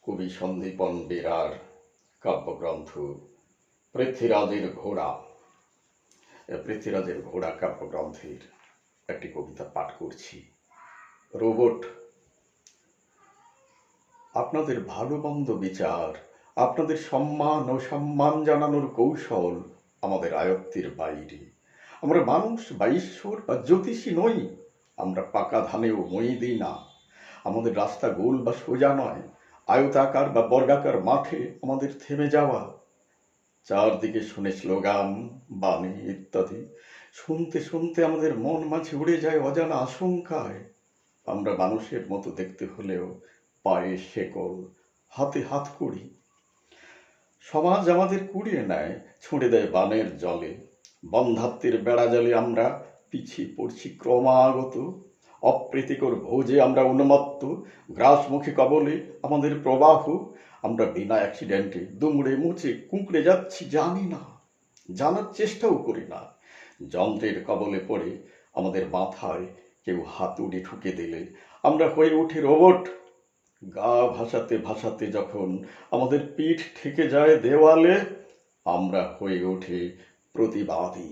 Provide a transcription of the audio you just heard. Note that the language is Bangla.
কবি সন্দীপন বেরার কাব্যগ্রন্থ পৃথ্বীরাজের ঘোড়া। পৃথ্বীরাজের ঘোড়া কাব্যগ্রন্থের একটি কবিতা পাঠ করছি। রোবট। আপনাদের ভালো মন্দ বিচার, আপনাদের সম্মান ও সম্মান জানানোর কৌশল আমাদের আয়ত্তের বাইরে। আমরা মানুষ বা ঈশ্বর বা জ্যোতিষী নই। আমরা পাকা ধানেও মই দিই না। আমাদের রাস্তা গোল বা সোজা নয়, আয়তাকার বা বর্গাকার মাঠে আমাদের থেমে যাওয়া। চারদিকে শুনে স্লোগান, বাণী ইত্যাদি। শুনতে শুনতে আমাদের মন মাঝে উড়ে যায় অজানা আশঙ্কায়। আমরা মানুষের মতো দেখতে হলেও পায়ে শেকল, হাতে হাতকড়ি। সমাজ আমাদের কুড়িয়ে নেয়, ছুঁড়ে দেয় বানের জলে। বন্ধাত্বের বেড়াজালে আমরা পিছিয়ে পড়ছি ক্রমাগত। অপ্রীতিকর ভোজে আমরা উন্মত্ত, গ্রাসমুখী কবলে আমাদের প্রবাহ। আমরা বিনা অ্যাক্সিডেন্টে দুমড়ে মুচে কুঁকড়ে যাচ্ছি জানি না, জানার চেষ্টাও করি না। যন্ত্রের কবলে পড়ে আমাদের মাথায় কেউ হাতুড়ি ঠুকে দিলে আমরা হয়ে উঠি রোবট। গা ভাসাতে ভাসাতে যখন আমাদের পিঠ ঠেকে যায় দেওয়ালে, আমরা হয়ে উঠি প্রতিবাদী।